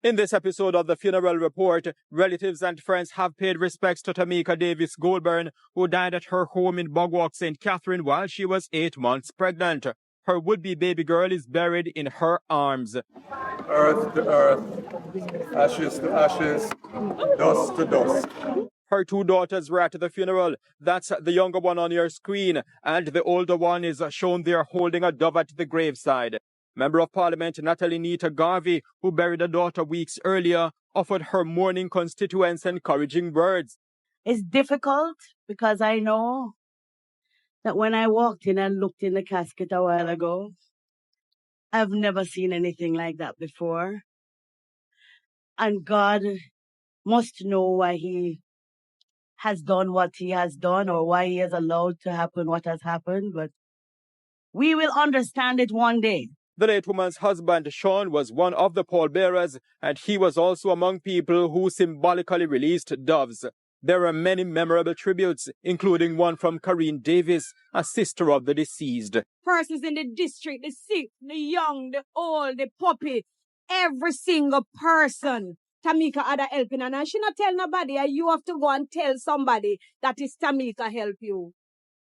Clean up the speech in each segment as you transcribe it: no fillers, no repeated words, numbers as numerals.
In this episode of the Funeral Report, relatives and friends have paid respects to Tamika Davis Goulburn, who died at her home in Bogwalk, St. Catherine, while she was 8 months pregnant. Her would-be baby girl is buried in her arms. Earth to earth, ashes to ashes, dust to dust. Her 2 daughters were at the funeral. That's the younger one on your screen, and the older one is shown there holding a dove at the graveside. Member of Parliament MP Garvey, who buried a daughter weeks earlier, offered her mourning constituents encouraging words. It's difficult because I know that when I walked in and looked in the casket a while ago, I've never seen anything like that before. And God must know why He has done what He has done, or why He has allowed to happen what has happened, but we will understand it one day. The late woman's husband, Sean, was one of the pallbearers, and he was also among people who symbolically released doves. There are many memorable tributes, including one from Karine Davis, a sister of the deceased. Persons in the district, the sick, the young, the old, the puppy, every single person Tamika had a helping, and she not tell nobody, and you have to go and tell somebody that is Tamika help you.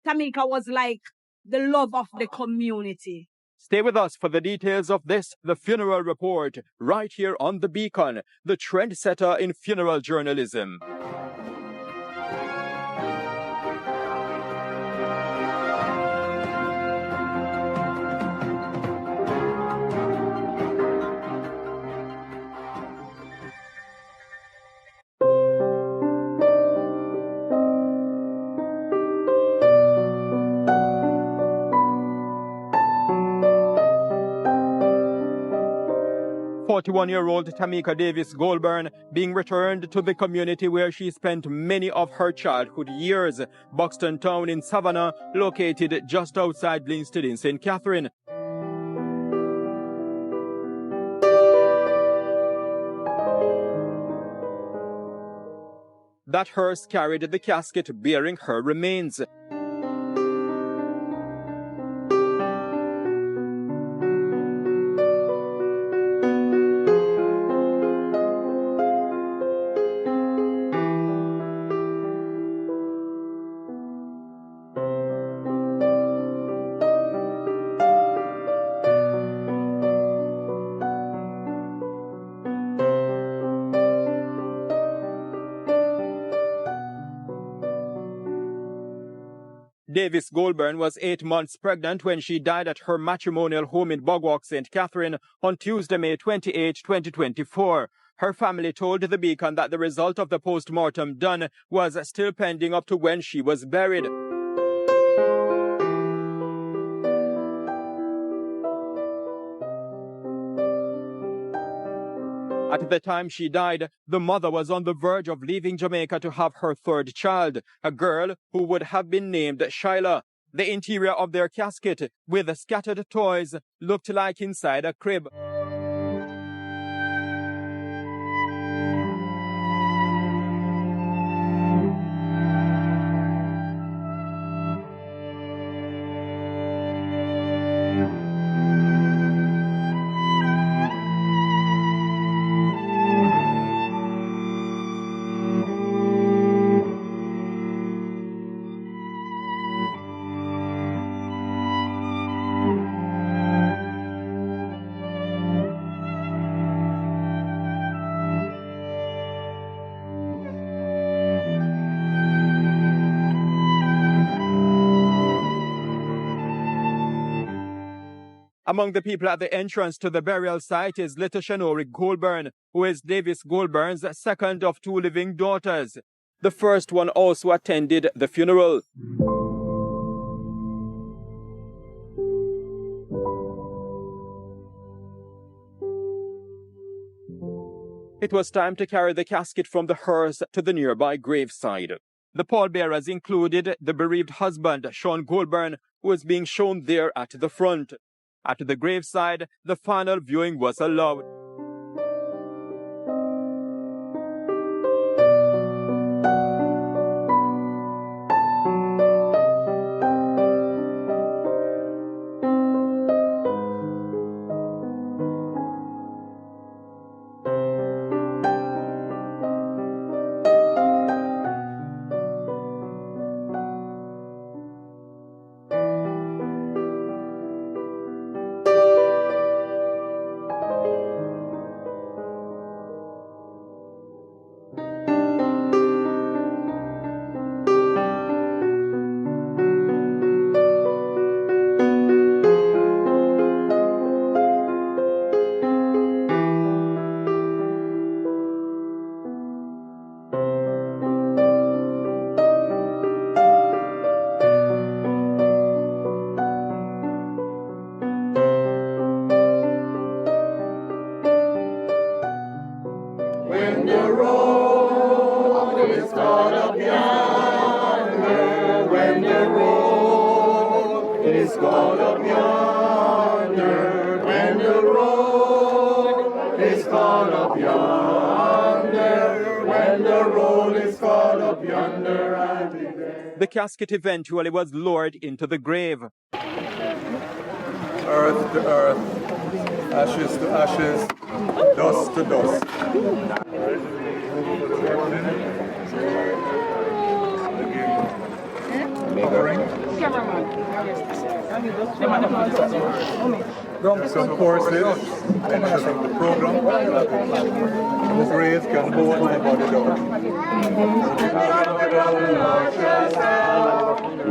Tamika was like the love of the community. Stay with us for the details of this, the Funeral Report, right here on The Beacon, the trendsetter in funeral journalism. "41-year-old Tamika Davis Goulburn being returned to the community where she spent many of her childhood years, Buxton Town in Savannah, located just outside Linstead in St. Catherine. That hearse carried the casket bearing her remains. Davis Goulburn was 8 months pregnant when she died at her matrimonial home in Bogwalk, St. Catherine, on Tuesday, May 28, 2024. Her family told the Beacon that the result of the post-mortem done was still pending up to when she was buried. At the time she died, the mother was on the verge of leaving Jamaica to have her 3rd child, a girl who would have been named Shyla. The interior of their casket, with scattered toys, looked like inside a crib. Among the people at the entrance to the burial site is little Shanori Goulburn, who is Davis Goulburn's second of 2 living daughters. The first one also attended the funeral. It was time to carry the casket from the hearse to the nearby graveside. The pallbearers included the bereaved husband, Sean Goulburn, who was being shown there at the front. At the graveside, the final viewing was allowed. When the road is called up yonder, when the road is called up yonder, when the road is called up yonder, when the road is called up yonder, I'll be there. The casket eventually was lowered into the grave. Earth to earth, ashes to ashes, dust to dust. Some courses mentioning the program. The grave can hold my body down.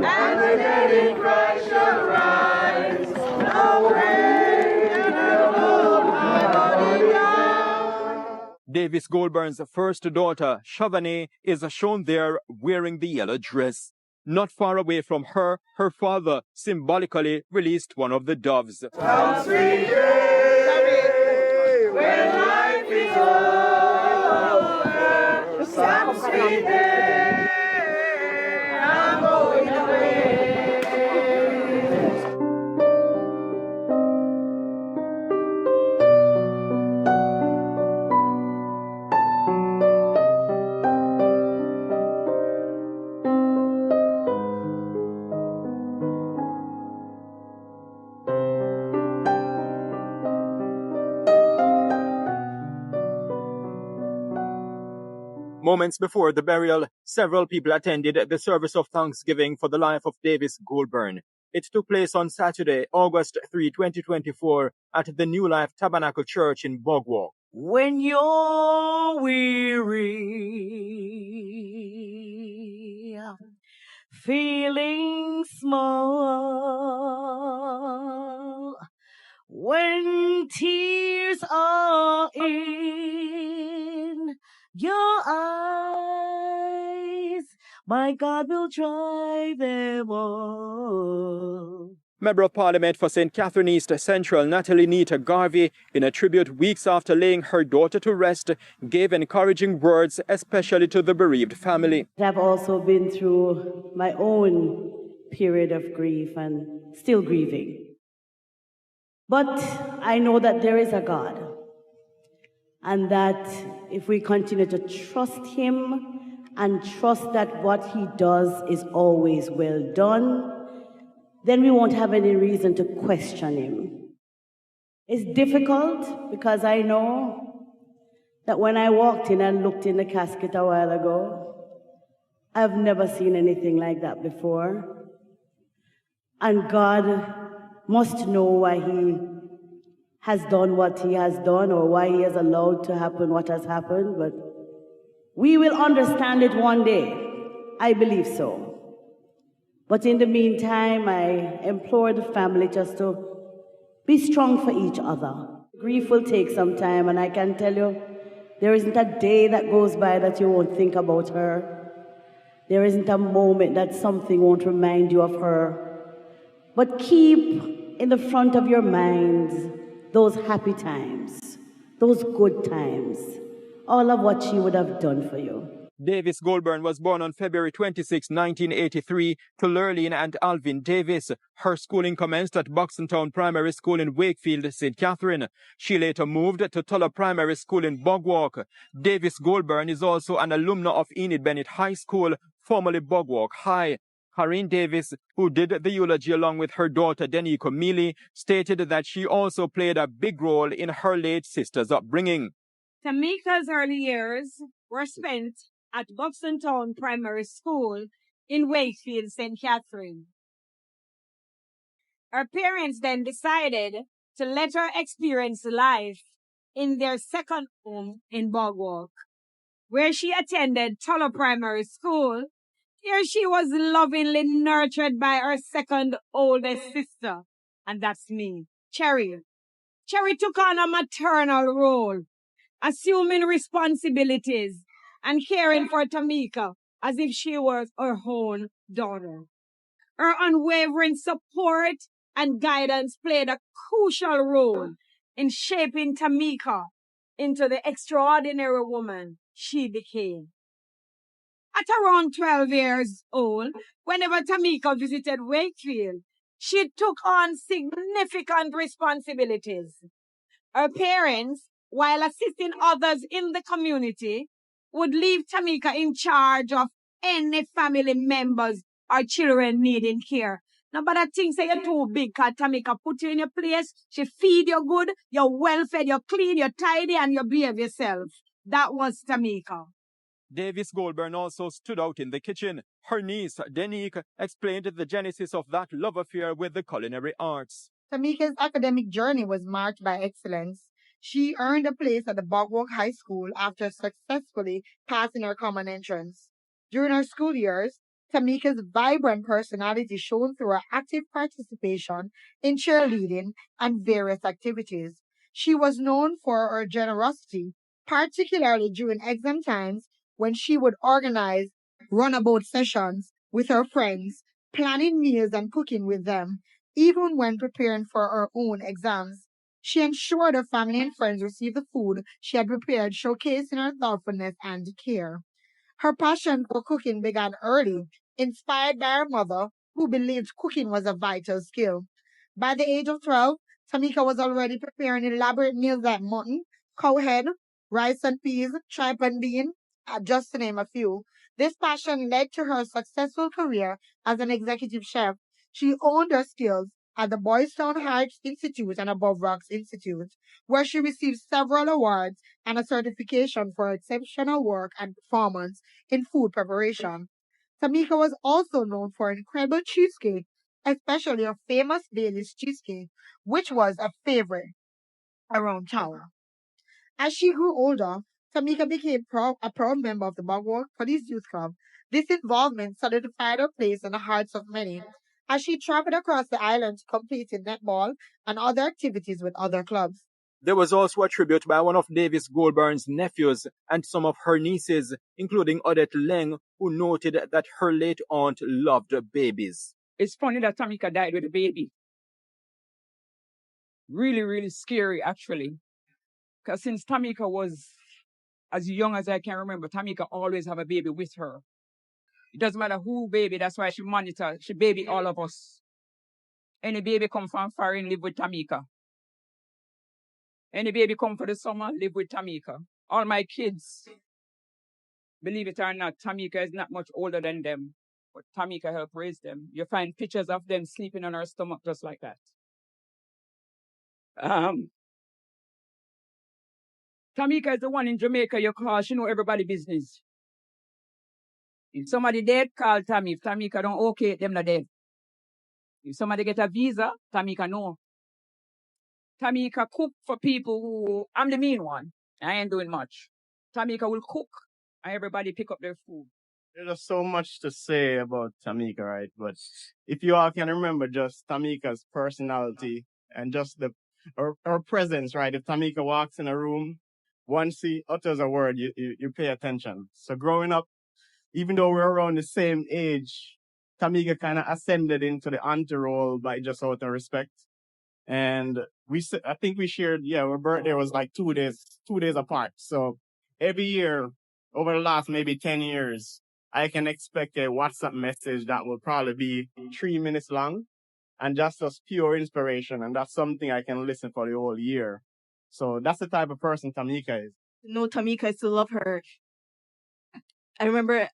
And the dead in Christ shall rise. No grave can hold my body down. Davis Goldburn's first daughter, Shavane, is shown there wearing the yellow dress. Not far away from her, her father symbolically released one of the doves. Some sweet day when life is over. Some sweet day I'm going away. Moments before the burial, several people attended the service of thanksgiving for the life of Davis Goldburn. It took place on Saturday, August 3, 2024, at the New Life Tabernacle Church in Bogwalk. When you're weary, feeling small, when tears are in your eyes, my God will dry them all. Member of Parliament for St. Catherine East Central, Natalie Nita Garvey, in a tribute weeks after laying her daughter to rest, gave encouraging words, especially to the bereaved family. I've also been through my own period of grief and still grieving. But I know that there is a God, and that if we continue to trust Him and trust that what He does is always well done, then we won't have any reason to question Him. It's difficult because I know that when I walked in and looked in the casket a while ago, I've never seen anything like that before. And God must know why He has done what He has done, or why He has allowed to happen what has happened, but we will understand it one day. I believe so. But in the meantime, I implore the family just to be strong for each other. Grief will take some time, and I can tell you, there isn't a day that goes by that you won't think about her. There isn't a moment that something won't remind you of her. But keep in the front of your minds those happy times, those good times, all of what she would have done for you. Davis Goldburn was born on February 26, 1983, to Lurleen and Alvin Davis. Her schooling commenced at Buxtontown Primary School in Wakefield, St. Catherine. She later moved to Tulla Primary School in Bogwalk. Davis Goldburn is also an alumna of Enid Bennett High School, formerly Bogwalk High. Karine Davis, who did the eulogy along with her daughter Deniko Mealy, stated that she also played a big role in her late sister's upbringing. Tamika's early years were spent at Buxtontown Primary School in Wakefield, St. Catherine. Her parents then decided to let her experience life in their second home in Bogwalk, where she attended Tulla Primary School. Here she was lovingly nurtured by her second oldest sister, and that's me, Cherry. Cherry took on a maternal role, assuming responsibilities and caring for Tamika as if she was her own daughter. Her unwavering support and guidance played a crucial role in shaping Tamika into the extraordinary woman she became. At around 12 years old, whenever Tamika visited Wakefield, she took on significant responsibilities. Her parents, while assisting others in the community, would leave Tamika in charge of any family members or children needing care. Nobody thinks that you're too big, cause Tamika put you in your place. She feed you good, you're well fed, you're clean, you're tidy, and you behave yourself. That was Tamika. Davis Goldburn also stood out in the kitchen. Her niece, Denique, explained the genesis of that love affair with the culinary arts. Tamika's academic journey was marked by excellence. She earned a place at the Bogwalk High School after successfully passing her common entrance. During her school years, Tamika's vibrant personality shone through her active participation in cheerleading and various activities. She was known for her generosity, particularly during exam times when she would organize runabout sessions with her friends, planning meals and cooking with them. Even when preparing for her own exams, she ensured her family and friends received the food she had prepared, showcasing her thoughtfulness and care. Her passion for cooking began early, inspired by her mother, who believed cooking was a vital skill. By the age of 12, Tamika was already preparing elaborate meals like mutton, cowhead, rice and peas, tripe and bean, just to name a few. This passion led to her successful career as an executive chef. She honed her skills at the Boys Town Heights Institute and Above Rocks Institute, where she received several awards and a certification for her exceptional work and performance in food preparation. Tamika was also known for incredible cheesecake, especially her famous Bailey's cheesecake, which was a favorite around town. As she grew older, Tamika became a proud member of the Bogwalk Police Youth Club. This involvement solidified her place in the hearts of many as she traveled across the island to compete in netball and other activities with other clubs. There was also a tribute by one of Davis Goldburn's nephews and some of her nieces, including Odette Leng, who noted that her late aunt loved babies. It's funny that Tamika died with a baby. Really, really scary, actually. Because since Tamika was as young as I can remember, Tamika always have a baby with her. It doesn't matter who baby, that's why she monitor, she baby all of us. Any baby come from foreign, live with Tamika. Any baby come for the summer, live with Tamika. All my kids, believe it or not, Tamika is not much older than them, but Tamika helped raise them. You find pictures of them sleeping on her stomach just like that. Tamika is the one in Jamaica you call, she know everybody business. If somebody dead, call Tammy. If Tamika don't okay, them not dead. If somebody get a visa, Tamika know. Tamika cook for people who, I'm the mean one. I ain't doing much. Tamika will cook and everybody pick up their food. There's just so much to say about Tamika, right? But if you all can remember just Tamika's personality and just her presence, right? If Tamika walks in a room, once she utters a word, you pay attention. So growing up, even though we're around the same age, Tamika kind of ascended into the auntie role by just out of respect. And I think we shared, our birthday was like 2 days apart. So every year, over the last maybe 10 years, I can expect a WhatsApp message that will probably be 3 minutes long and just as pure inspiration. And that's something I can listen for the whole year. So that's the type of person Tamika is. No, Tamika, I still love her. I remember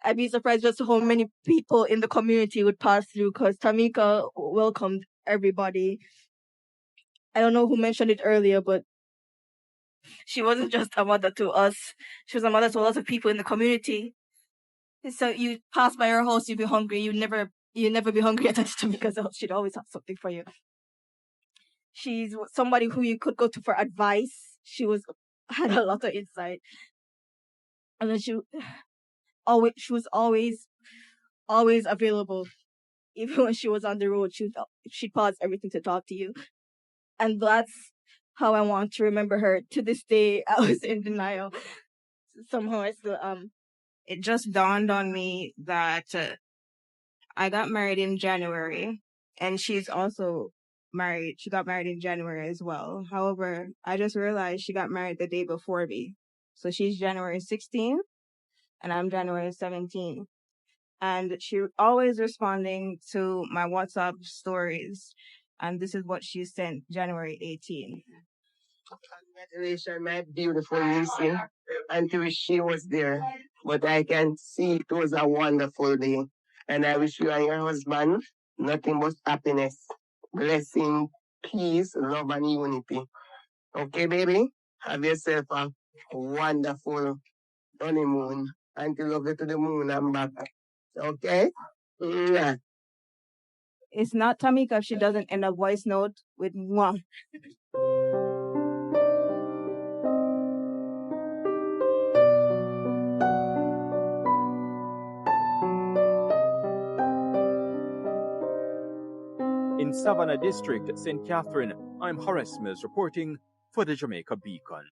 I'd be surprised just how many people in the community would pass through because Tamika welcomed everybody. I don't know who mentioned it earlier, but she wasn't just a mother to us. She was a mother to a lot of people in the community. So you pass by her house, you'd be hungry. You'd never be hungry at Tamika's house. She'd always have something for you. She's somebody who you could go to for advice. She had a lot of insight. And then she was always available. Even when she was on the road, she'd pause everything to talk to you. And that's how I want to remember her. To this day, I was in denial. Somehow I still It just dawned on me that I got married in January, and she's also married. She got married in January as well. However, I just realized she got married the day before me. So she's January 16 and I'm January 17. And she always responding to my WhatsApp stories. And this is what she sent January 18. Congratulations, my beautiful Lucy. And to wish she was there. But I can see it was a wonderful day. And I wish you and your husband nothing but happiness, blessing, peace, love, and unity. Okay, baby? Have yourself a wonderful honeymoon. Until you get to the moon and back. Okay? Yeah. It's not Tamika if she doesn't end a voice note with mwah. In Savannah District, St. Catherine, I'm Horace Mills reporting for the Jamaica Beacon.